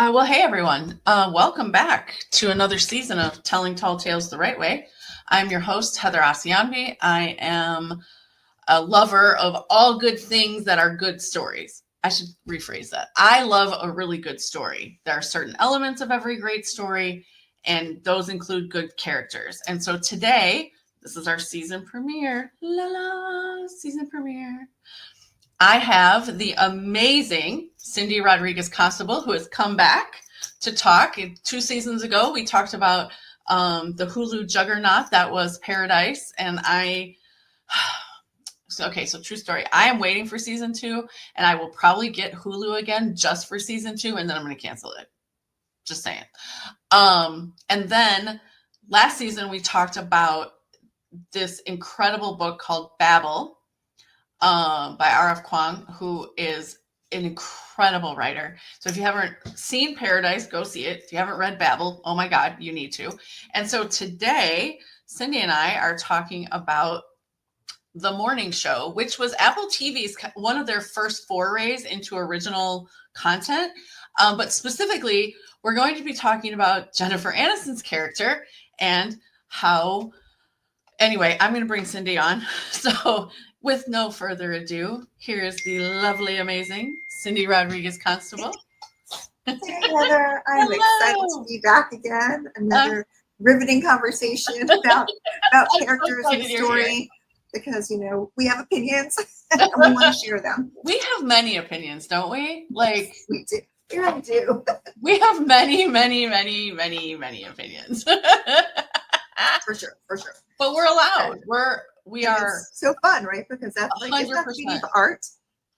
Well, hey everyone. Welcome back to another season of Telling Tall Tales the Right Way. I'm your host, Heather Asiyanbi. I am a lover of all good things that are good stories. I should rephrase that. I love a really good story. There are certain elements of every great story, and those include good characters. And so today, this is our season premiere. La la, season premiere. I have the amazing Cindy Rodriguez Constable, who has come back to talk. 2 seasons ago, we talked about the Hulu juggernaut that was Paradise. And so true story. I am waiting for season 2, and I will probably get Hulu again just for season 2, and then I'm going to cancel it. Just saying. And then last season, we talked about this incredible book called Babel, by R.F. Kuang, who is an incredible writer. So if you haven't seen Paradise, go see it. If you haven't read Babel, oh my God, you need to. And so today, Cindy and I are talking about The Morning Show, which was Apple TV's one of their first forays into original content. But specifically, we're going to be talking about Jennifer Aniston's character and how... Anyway, I'm going to bring Cindy on. So with no further ado, here's the lovely, amazing Cindy Rodriguez Constable. Hey, Heather. I'm excited to be back again. Another riveting conversation about characters and story. Because, we have opinions and we want to share them. We have many opinions, don't we? Like we do. Yeah, we do. We have many, many, many, many, many opinions. For sure. But we're allowed. We are so fun, right? Because that's like it's not the beauty of art,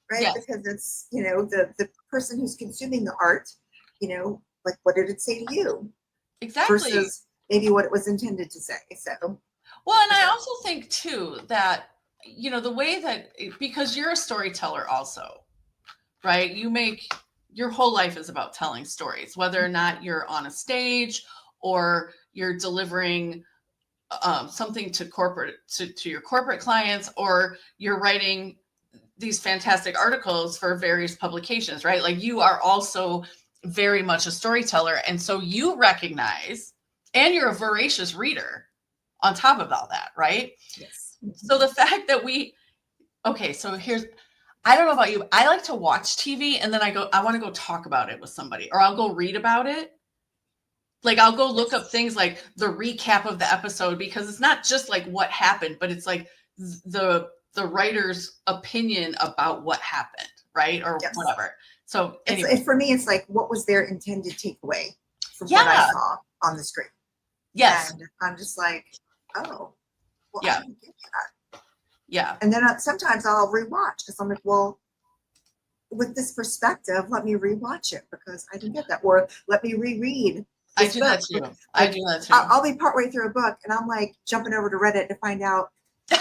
right? Yes. Because it's the person who's consuming the art, like what did it say to you? Exactly. Versus maybe what it was intended to say. So well, and I also think too that the way that because you're a storyteller also, right? Your whole life is about telling stories, whether or not you're on a stage or you're delivering something to your corporate clients, or you're writing these fantastic articles for various publications, right? Like you are also very much a storyteller. And so you recognize, and you're a voracious reader on top of all that, right? Yes. So the fact that I don't know about you, I like to watch TV and then I want to go talk about it with somebody, or I'll go read about it. Like I'll go look up things like the recap of the episode, because it's not just like what happened, but it's like the writer's opinion about what happened, right? Or whatever. So anyway. For me, it's like, what was their intended takeaway from what I saw on the screen? Yes. And I'm just like, oh, well, yeah. I didn't get that. Yeah. And then sometimes I'll rewatch because I'm like, well, with this perspective, let me rewatch it because I didn't get that. Or let me reread. I do that too. I'll be partway through a book and I'm like jumping over to Reddit to find out,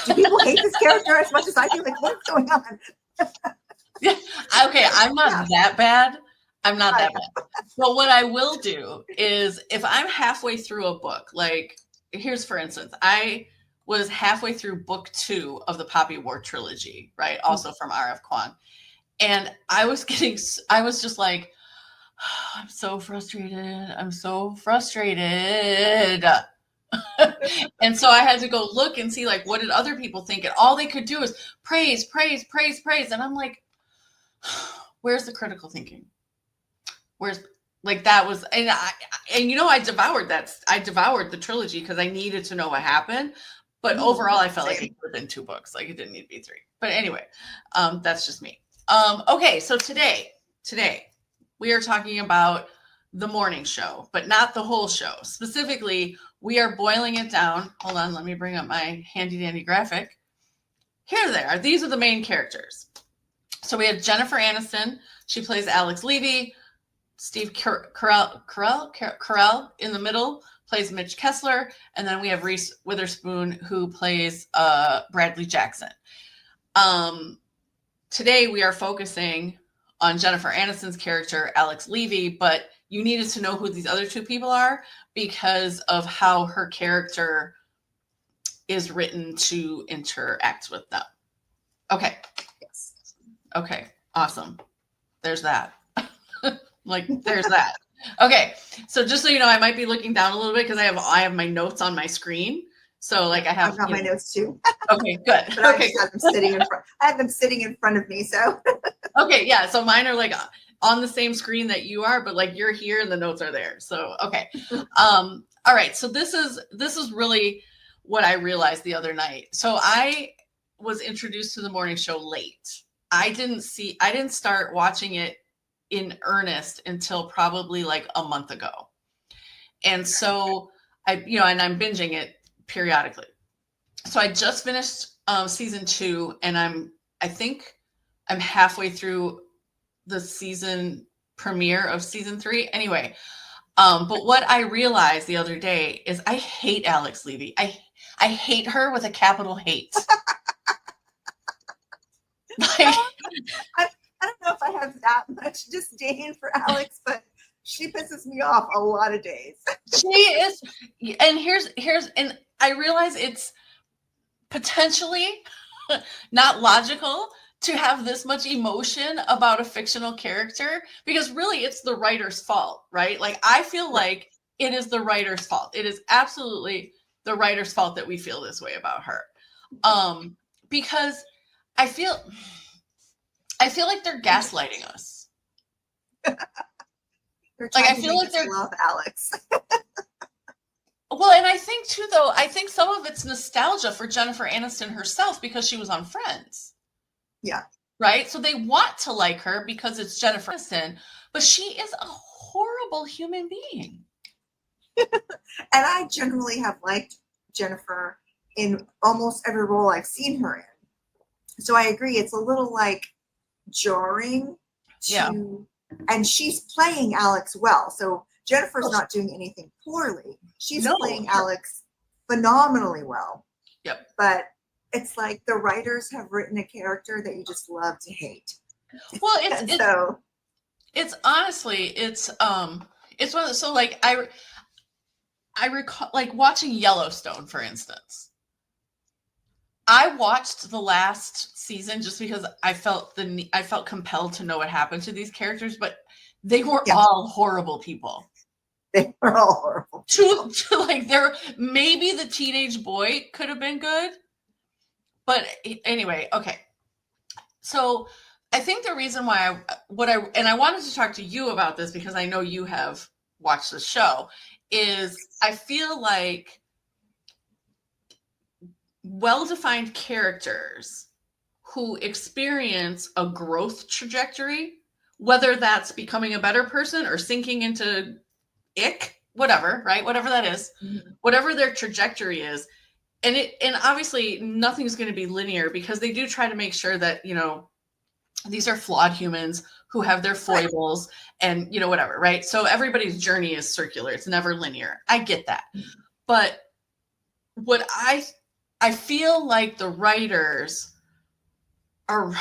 do people hate this character as much as I do? Like, what's going on? Yeah. Okay, I'm not that bad. I'm not that bad. But what I will do is if I'm halfway through a book, like here's for instance, I was halfway through book 2 of the Poppy War trilogy, right? Also from R.F. Kuang. And I was just like, I'm so frustrated. And so I had to go look and see, like, what did other people think? And all they could do is praise. And I'm like, where's the critical thinking? That was, I devoured that. I devoured the trilogy because I needed to know what happened. But overall, I felt like it could have been 2 books. Like it didn't need to be 3. But anyway, that's just me. Okay, so today, we are talking about The Morning Show, but not the whole show. Specifically, we are boiling it down. Hold on, let me bring up my handy dandy graphic. Here they are. These are the main characters. So we have Jennifer Aniston. She plays Alex Levy. Steve Carell in the middle plays Mitch Kessler. And then we have Reese Witherspoon, who plays Bradley Jackson. Today, we are focusing on Jennifer Aniston's character, Alex Levy, but you needed to know who these other 2 people are because of how her character is written to interact with them. Okay. Yes. Okay. Awesome. There's that. There's that. Okay, so just so you know, I might be looking down a little bit because I have my notes on my screen. So like I have I've got my notes too. Okay, good. But I Okay, just have them sitting in front. I have them sitting in front of me. So okay, yeah. So mine are like on the same screen that you are, but like you're here and the notes are there. So okay. All right. So this is really what I realized the other night. So I was introduced to the morning show late. I didn't start watching it in earnest until probably like a month ago. And so and I'm binging it periodically. So I just finished season 2, and I think I'm halfway through the season premiere of season 3. Anyway, but what I realized the other day is I hate Alex Levy. I hate her with a capital hate. Like, I don't know if I have that much disdain for Alex, but she pisses me off a lot of days. she is, and and I realize it's potentially not logical to have this much emotion about a fictional character, because really it's the writer's fault, right? Like I feel like it is the writer's fault. It is absolutely the writer's fault that we feel this way about her. Because I feel like they're gaslighting us. Like I feel like they're love Alex. Well, and I think too, though, I think some of it's nostalgia for Jennifer Aniston herself because she was on Friends. Yeah. Right? So they want to like her because it's Jennifer Aniston, but she is a horrible human being. And I generally have liked Jennifer in almost every role I've seen her in. So I agree. It's a little like jarring and she's playing Alex well. So Jennifer's not doing anything poorly. She's playing Alex phenomenally well. Yep. But it's like the writers have written a character that you just love to hate. Well, it's honestly, it's one of the, so like I recall like watching Yellowstone, for instance. I watched the last season just because I felt compelled to know what happened to these characters, but they were all horrible people. They were all horrible. To like maybe the teenage boy could have been good. But anyway, okay. So I think the reason why I wanted to talk to you about this because I know you have watched the show is I feel like well-defined characters who experience a growth trajectory, whether that's becoming a better person or sinking into ick, whatever, right? Whatever that is, whatever their trajectory is. And obviously nothing's going to be linear because they do try to make sure that, these are flawed humans who have their foibles and, whatever, right? So everybody's journey is circular. It's never linear. I get that. But what I feel like the writers are,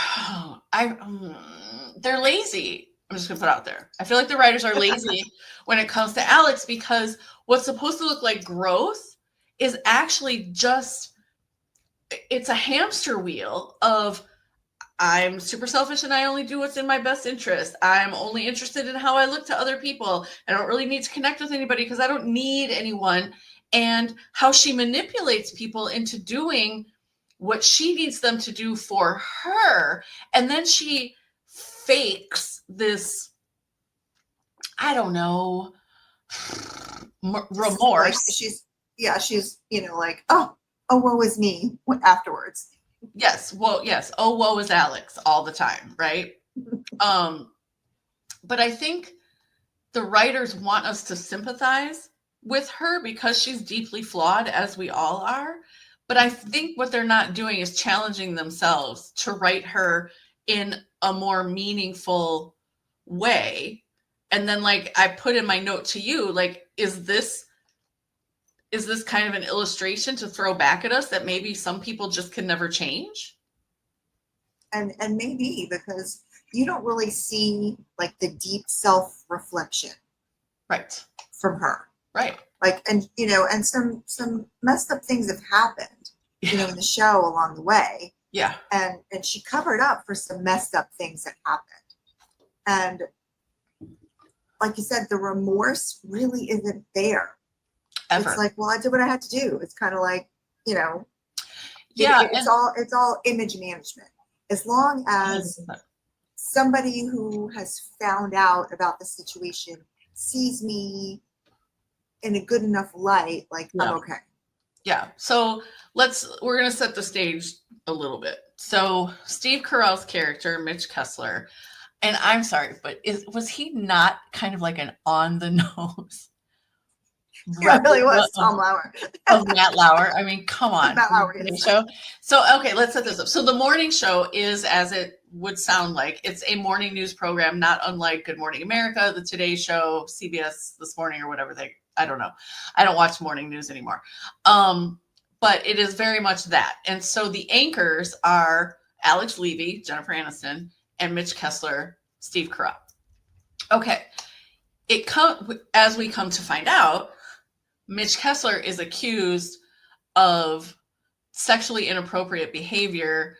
they're lazy. I'm just gonna put it out there. I feel like the writers are lazy when it comes to Alex because what's supposed to look like growth is actually just, it's a hamster wheel of I'm super selfish and I only do what's in my best interest. I'm only interested in how I look to other people. I don't really need to connect with anybody because I don't need anyone. And how she manipulates people into doing what she needs them to do for her. And then she fakes this, I don't know, remorse. Like she's like, oh, woe is me afterwards. Yes. Well, yes. Oh, woe is Alex all the time. Right. But I think the writers want us to sympathize with her because she's deeply flawed, as we all are. But I think what they're not doing is challenging themselves to write her in a more meaningful way. And then, like I put in my note to you, like, is this kind of an illustration to throw back at us that maybe some people just can never change? And maybe because you don't really see like the deep self-reflection right from her. Right. Like, and some messed up things have happened, in the show along the way. Yeah. And she covered up for some messed up things that happened. And like you said, the remorse really isn't there. Ever. It's like, well, I did what I had to do. It's kind of like, Yeah. it's all image management. As long as somebody who has found out about the situation sees me in a good enough light, like I'm okay. Yeah. So we're going to set the stage a little bit. So Steve Carell's character, Mitch Kessler, and I'm sorry, but was he not kind of like an on the nose? Yeah, really was Tom Lauer. Of Matt Lauer. I mean, come on. Matt Lauer, show. So, okay, let's set this up. So the morning show is, as it would sound like, it's a morning news program, not unlike Good Morning America, the Today Show, CBS This Morning, or whatever I don't know. I don't watch morning news anymore. But it is very much that. And so the anchors are Alex Levy, Jennifer Aniston, and Mitch Kessler, Steve Carell. Okay. As we come to find out, Mitch Kessler is accused of sexually inappropriate behavior.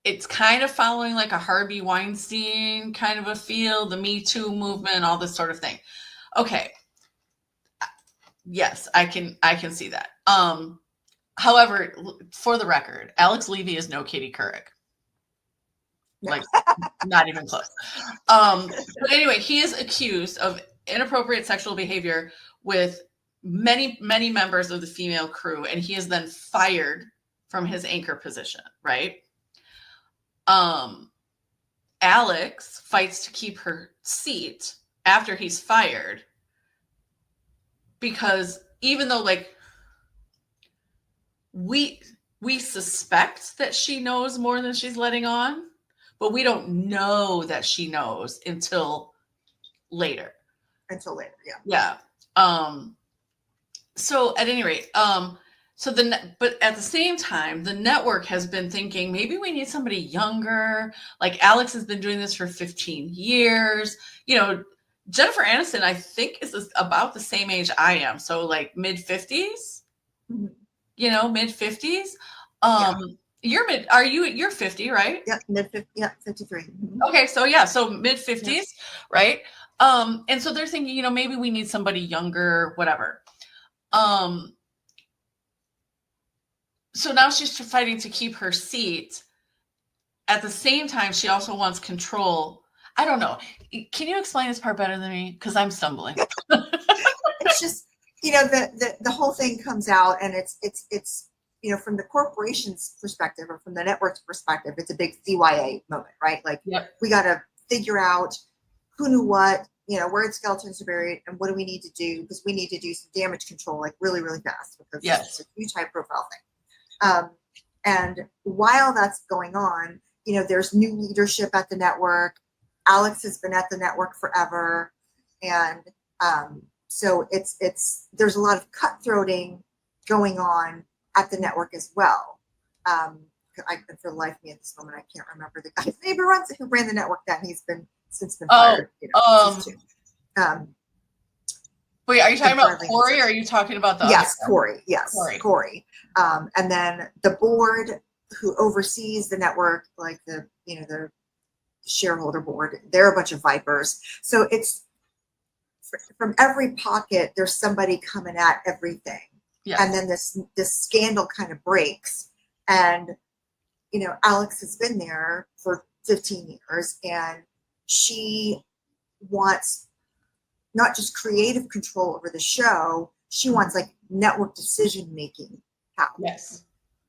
It's kind of following like a Harvey Weinstein kind of a feel, the Me Too movement, all this sort of thing. Okay. Yes, I can see that. However, for the record, Alex Levy is no Katie Couric. Like, not even close. But anyway, he is accused of inappropriate sexual behavior with many, many members of the female crew, and he is then fired from his anchor position, right? Alex fights to keep her seat after he's fired, because even though like we suspect that she knows more than she's letting on, but we don't know that she knows until later. Yeah. So at any rate, but at the same time, the network has been thinking maybe we need somebody younger. Like Alex has been doing this for 15 years. Jennifer Aniston, I think, is about the same age I am. So like mid 50s, mid 50s. You're 50, right? Yeah, mid 50, yeah, 53. Okay, so mid 50s, right? And so they're thinking, maybe we need somebody younger, whatever. So now she's fighting to keep her seat. At the same time, she also wants control. I don't know. Can you explain this part better than me? Because I'm stumbling. It's just, the whole thing comes out, and it's from the corporation's perspective or from the network's perspective, it's a big CYA moment, right? Like, we got to figure out who knew what, where the skeletons are buried, and what do we need to do, because we need to do some damage control, like really, really fast, because it's a huge high profile thing. And while that's going on, there's new leadership at the network. Alex has been at the network forever. And so there's a lot of cutthroating going on at the network as well. For the life of me at this moment, I can't remember the guy's name who ran the network then. He's since been fired. Wait, are you talking about Corey, or are you talking about the Yes, Corey. Yes, Corey. And then the board who oversees the network, like the shareholder board, they're a bunch of vipers. So it's from every pocket, there's somebody coming at everything. Yes. And then this scandal kind of breaks. And, Alex has been there for 15 years, and she wants not just creative control over the show, she wants like network decision-making power. Yes.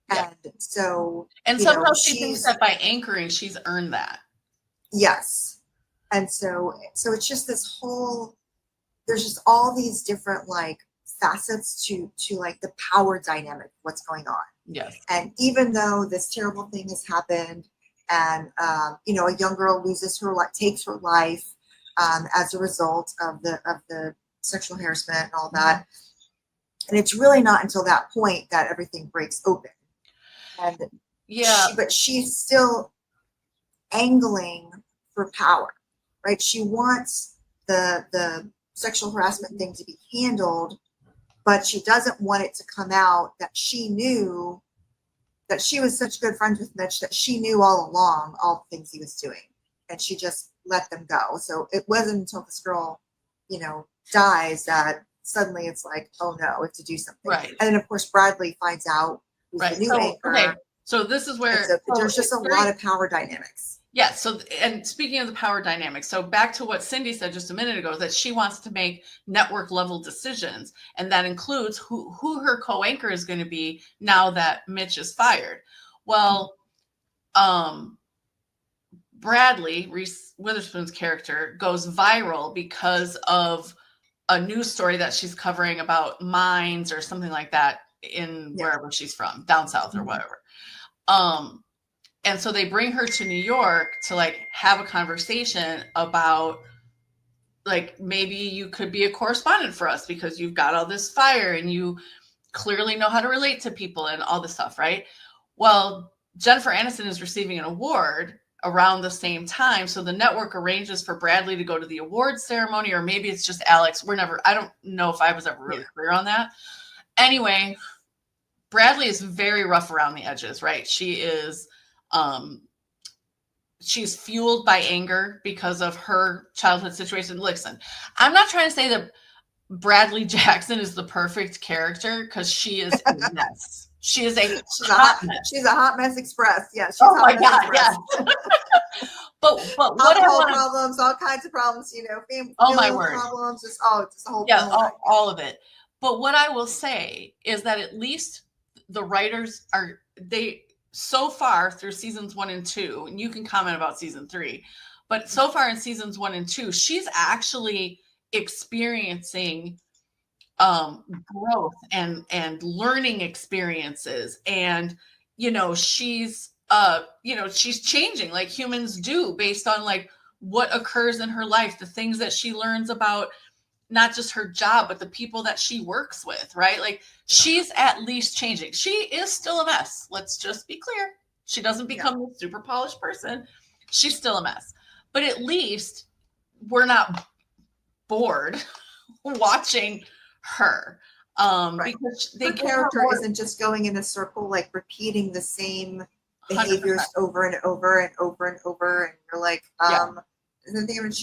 And so, and somehow she thinks that by anchoring, she's earned that. Yes. And so it's just there's just all these different like facets to like the power dynamic, what's going on. Yes. And even though this terrible thing has happened, and a young girl takes her life as a result of the sexual harassment and all that, and it's really not until that point that everything breaks open. And but she's still angling for power, right? She wants the sexual harassment thing to be handled, but she doesn't want it to come out that she knew that she was such good friends with Mitch, that she knew all along all the things he was doing, and she just let them go. So it wasn't until this girl, dies that suddenly it's like, oh no, we have to do something. Right. And then of course Bradley finds out who's the new anchor. Okay. So this is where there's just a lot of power dynamics. Yeah. So, and speaking of the power dynamics, so back to what Cindy said just a minute ago, that she wants to make network level decisions. And that includes who her co-anchor is going to be now that Mitch is fired. Well, Bradley, Reese Witherspoon's character, goes viral because of a news story that she's covering about mines or something like that in wherever she's from, down south or whatever. And so they bring her to New York to like have a conversation about like, maybe you could be a correspondent for us because you've got all this fire and you clearly know how to relate to people and all this stuff, right? Well, Jennifer Aniston is receiving an award around the same time. So the network arranges for Bradley to go to the awards ceremony, or maybe it's just Alex. I don't know if I was ever really clear on that. Anyway, Bradley is very rough around the edges, right? She is, she's fueled by anger because of her childhood situation. Listen, I'm not trying to say that Bradley Jackson is the perfect character, because she is a mess. She is she's a hot mess express. Yeah. She's oh my God. Yes. but what problems, all kinds of problems, family my word. Problems, just a whole all of it. But what I will say is that at least the writers so far through seasons 1 and 2, and you can comment about season 3, but so far in seasons 1 and 2, she's actually experiencing growth and learning experiences, and she's she's changing like humans do based on like what occurs in her life, the things that she learns about not just her job but the people that she works with, right? Like she's at least changing. She is still a mess, let's just be clear. She doesn't become a super polished person. She's still a mess, but at least we're not bored watching her, because the character isn't just going in a circle, like repeating the same behaviors 100%. Over and over and over and over, and you're like,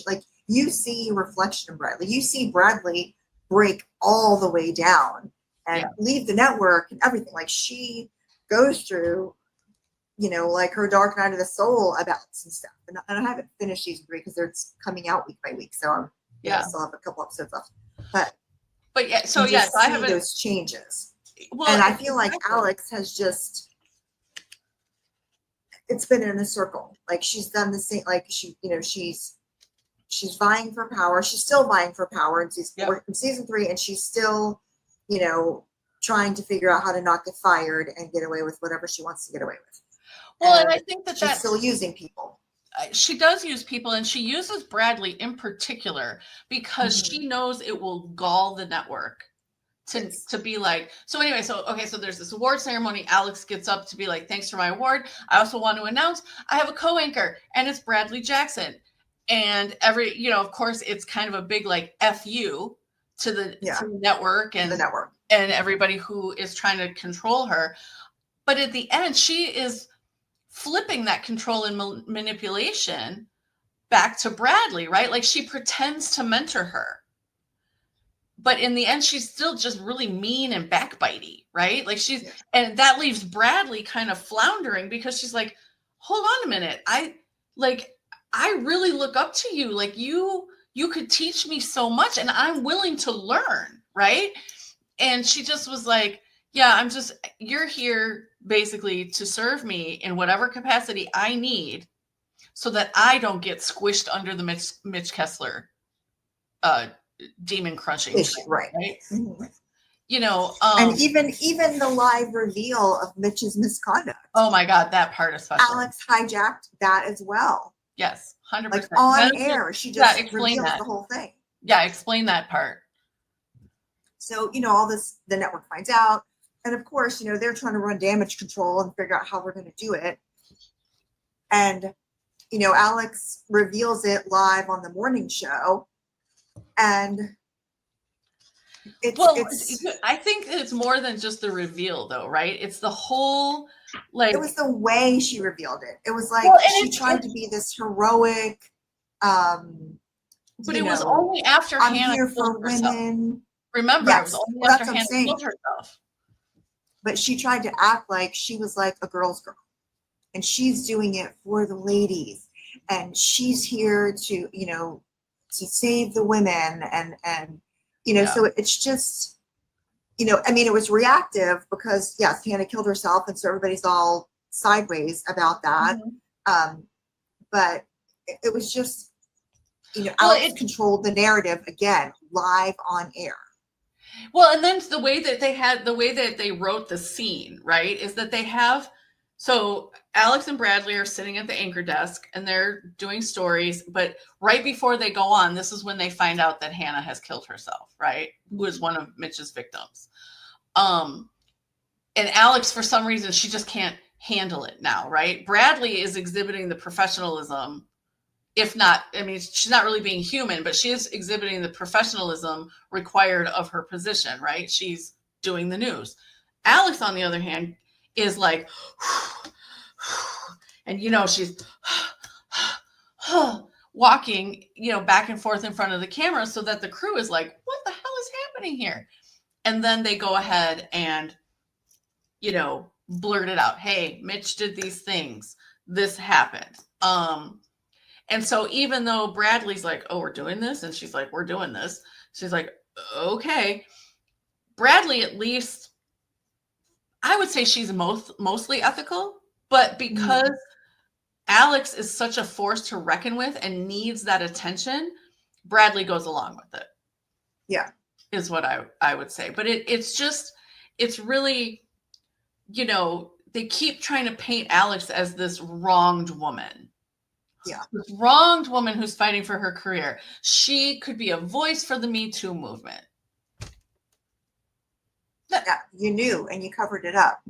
like you see a reflection of Bradley. You see Bradley break all the way down and leave the network and everything. Like she goes through, like her dark night of the soul about some stuff. And I haven't finished season 3 because it's coming out week by week, so I still have a couple episodes left. But yeah, so yes, I have those changes. Well, and I feel like Alex has just, it's been in a circle. Like she's done the same, like she's vying for power. She's still vying for power in season 3, and she's still, trying to figure out how to not get fired and get away with whatever she wants to get away with. Well, and I think that she's still using people. She does use people, and she uses Bradley in particular because she knows it will gall the network to be like, so anyway, so there's this award ceremony. Alex gets up to be like, thanks for my award. I also want to announce I have a co-anchor, and it's Bradley Jackson. And of course it's kind of a big like FU to the network and everybody who is trying to control her. But at the end, she is flipping that control and manipulation back to Bradley, right? Like she pretends to mentor her, but in the end, she's still just really mean and backbitey, right? Like and that leaves Bradley kind of floundering because she's like, hold on a minute. I really look up to you. Like you could teach me so much, and I'm willing to learn, right? And she just was like, yeah, you're here basically to serve me in whatever capacity I need so that I don't get squished under the Mitch Kessler demon crushing. Right. Mm-hmm. And even the live reveal of Mitch's misconduct. Oh my God, that part especially. Alex hijacked that as well. Yes, 100%. Like on air, she just reveals the whole thing. Yeah, explain that part. So, all this, the network finds out. And of course, they're trying to run damage control and figure out how we're going to do it. And, Alex reveals it live on the morning show. And I think it's more than just the reveal though, right? It's the whole, like, it was the way she revealed it. It was like she tried to be this heroic, But it was only after I'm Hannah here killed for herself. women. Remember, Yes, it was only well, after that's what I'm Hannah saying. killed herself. But she tried to act like she was like a girl's girl. And she's doing it for the ladies. And she's here to, you know, to save the women. And you know, so it's just, you know, I mean, it was reactive because, yes, Hannah killed herself. And so everybody's all sideways about that. But it was just, you know, Alex controlled the narrative again, live on air. Well, and then the way that they wrote the scene, right, is that they have, so Alex and Bradley are sitting at the anchor desk and they're doing stories, but right before they go on, this is when they find out that Hannah has killed herself, right? Who is one of Mitch's victims. And Alex, for some reason, she just can't handle it now, right? Bradley is exhibiting the professionalism. If not, I mean, she's not really being human, but she is exhibiting the professionalism required of her position, right? She's doing the news. Alex, on the other hand, is like, and, you know, she's walking, you know, back and forth in front of the camera so that the crew is like, what the hell is happening here? And then they go ahead and, you know, blurt it out. Hey, Mitch did these things. This happened. And so even though Bradley's like, oh, we're doing this, and she's like, we're doing this, she's like, okay. Bradley, at least, I would say she's mostly ethical, but because Alex is such a force to reckon with and needs that attention, Bradley goes along with it. Yeah. Is what I would say. But it's really, you know, they keep trying to paint Alex as this wronged woman. Yeah. This wronged woman who's fighting for her career. She could be a voice for the Me Too movement. Yeah, you knew and you covered it up.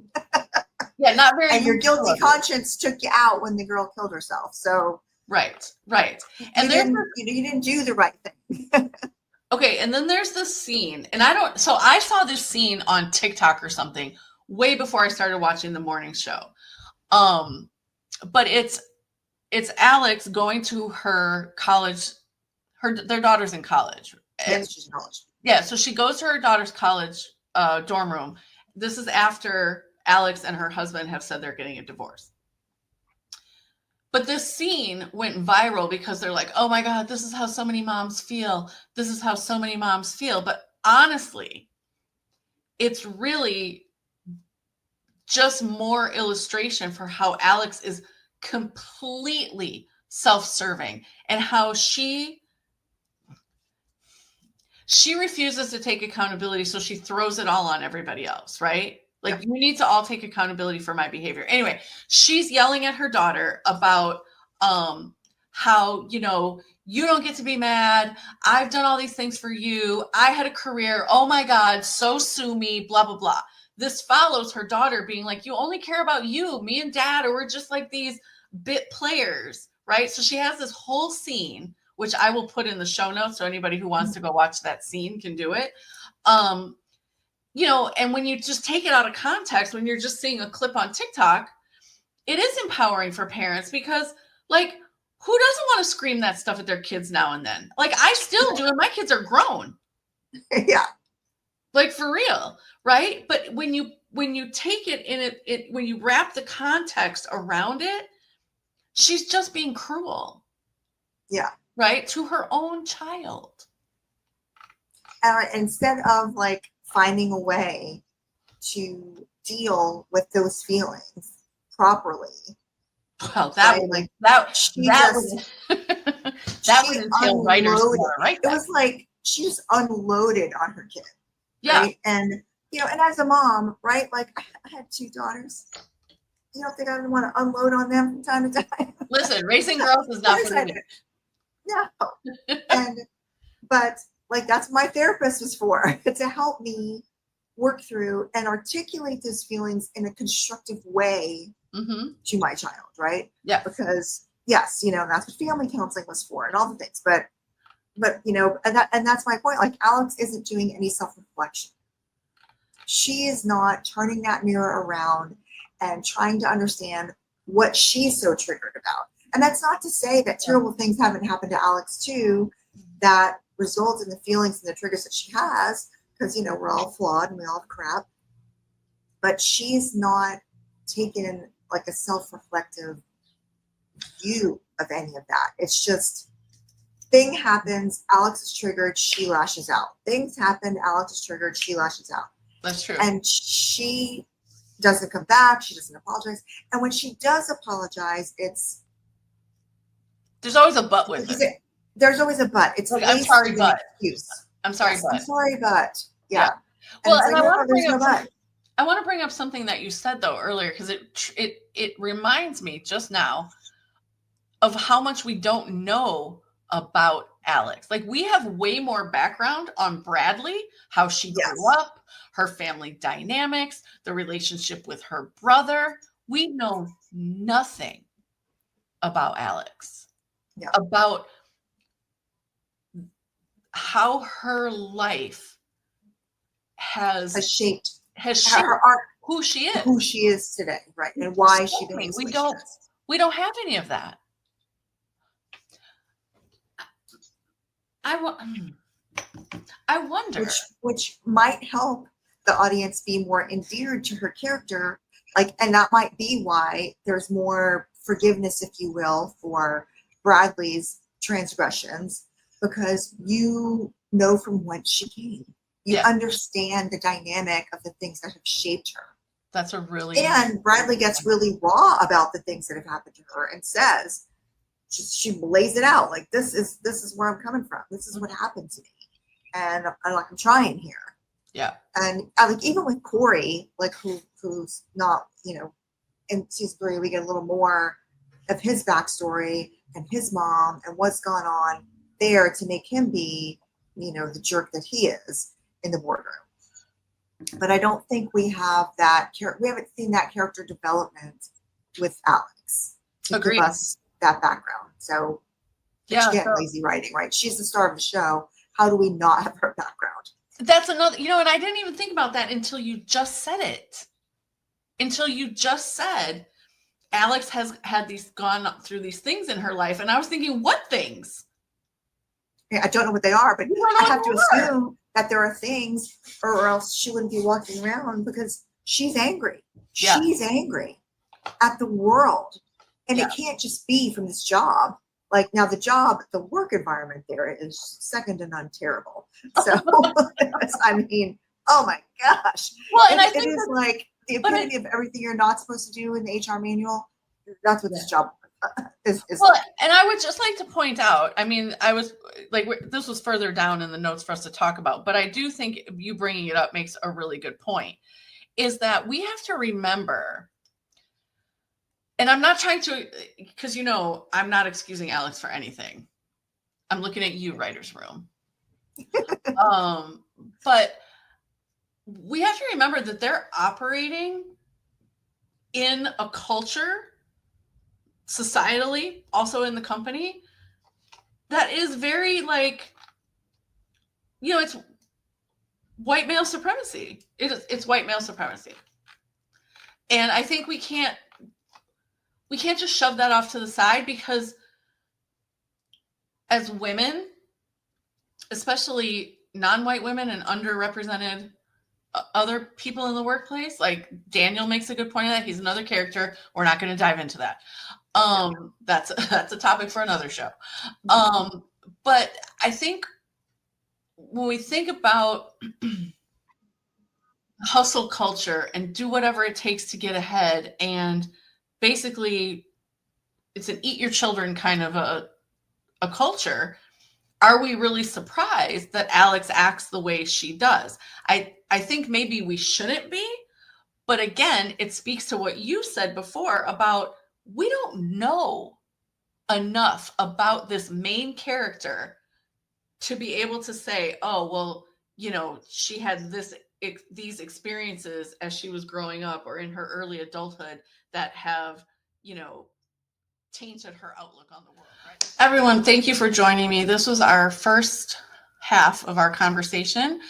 Yeah, not very. And your guilty conscience took you out when the girl killed herself. So right. And you didn't do the right thing. Okay, and then there's this scene, and I saw this scene on TikTok or something way before I started watching the morning show. But it's Alex going to her college. Their daughter's in college. Yes, she's in college. Yeah, so she goes to her daughter's college dorm room. This is after Alex and her husband have said they're getting a divorce. But this scene went viral because they're like, oh my God, this is how so many moms feel. This is how so many moms feel. But honestly, it's really just more illustration for how Alex is completely self-serving and how she refuses to take accountability, so she throws it all on everybody else, right? Like, you need to all take accountability for my behavior. Anyway, she's yelling at her daughter about how, you know, you don't get to be mad. I've done all these things for you. I had a career. Oh my God, so sue me, blah, blah, blah. This follows her daughter being like, you only care about you. Me and dad, or we're just like these bit players, right? So she has this whole scene, which I will put in the show notes so anybody who wants to go watch that scene can do it. You know, and when you just take it out of context, when you're just seeing a clip on TikTok, it is empowering for parents because, like, who doesn't want to scream that stuff at their kids now and then? Like, I still do, and my kids are grown. Yeah. Like, for real, right? But when you take it in it, when you wrap the context around it, she's just being cruel. Yeah. Right? To her own child. Instead of, like, finding a way to deal with those feelings properly. Well, that was writer's corner, right? It was like she just unloaded on her kid. Yeah. Right? And, you know, and as a mom, right, like, I had 2 daughters. You don't think I would want to unload on them from time to time? Listen, raising girls is not for me. No. But like, that's what my therapist was for, to help me work through and articulate those feelings in a constructive way to my child, right? Yeah. Because yes, you know, that's what family counseling was for and all the things. But you know, and that's my point. Like, Alex isn't doing any self-reflection. She is not turning that mirror around and trying to understand what she's so triggered about. And that's not to say that terrible things haven't happened to Alex too, that result in the feelings and the triggers that she has, because, we're all flawed and we all have crap. But she's not taken like a self-reflective view of any of that. It's just thing happens, Alex is triggered, she lashes out. Things happen, Alex is triggered, she lashes out. That's true. And she doesn't come back, she doesn't apologize. And when she does apologize, there's always a but with it. There's always a but. It's like, I'm sorry, but. Excuse. I'm sorry, but. I'm sorry, but. Yeah. Well, and I want to bring up something that you said though earlier, because it reminds me just now of how much we don't know about Alex. Like, we have way more background on Bradley, how she grew up, her family dynamics, the relationship with her brother. We know nothing about Alex, about how her life has shaped her art, who she is today, right? And why she behaves. We don't have any of that. I wonder, which might help the audience be more endeared to her character, and that might be why there's more forgiveness, if you will, for Bradley's transgressions, because you know from whence she came. You understand the dynamic of the things that have shaped her. That's a really and Bradley gets really raw about the things that have happened to her and says. She lays it out like this is where I'm coming from. This is what happened to me, and I'm trying here. Yeah. And even with Corey, who's not, in season 3, we get a little more of his backstory and his mom and what's gone on there to make him be, the jerk that he is in the boardroom. But I don't think we have that. We haven't seen that character development with Alex to give us that background. So again, lazy writing, right? She's the star of the show. How do we not have her background? That's another, and I didn't even think about that until you just said it. Until you just said Alex has gone through these things in her life, and I was thinking, what things? Yeah, I don't know what they are, but I have to assume that there are things, or else she wouldn't be walking around, because she's angry. Yeah. She's angry at the world. And it can't just be from this job. Now the work environment there is second to none terrible. So, I mean, oh my gosh. Well, and I think it is the epitome of everything you're not supposed to do in the HR manual. That's what this job is. Well, and I would just like to point out, I mean, I was this was further down in the notes for us to talk about, but I do think you bringing it up makes a really good point, is that we have to remember. And I'm not trying to, because, I'm not excusing Alex for anything. I'm looking at you, writer's room. But we have to remember that they're operating in a culture, societally, also in the company, that is very it's white male supremacy. It's white male supremacy. And I think we can't just shove that off to the side, because as women, especially non-white women and underrepresented other people in the workplace, Daniel makes a good point of that. He's another character. We're not going to dive into that. That's a topic for another show. But I think when we think about hustle culture and do whatever it takes to get ahead, and basically it's an eat your children kind of a culture, are we really surprised that Alex acts the way she does? I think maybe we shouldn't be, but again, it speaks to what you said before about we don't know enough about this main character to be able to say, oh, well, she had these experiences as she was growing up or in her early adulthood that have, tainted her outlook on the world. Right? Everyone, thank you for joining me. This was our first half of our conversation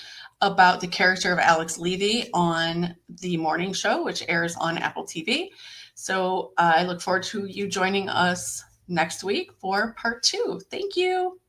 about the character of Alex Levy on The Morning Show, which airs on Apple TV. So I look forward to you joining us next week for part 2. Thank you.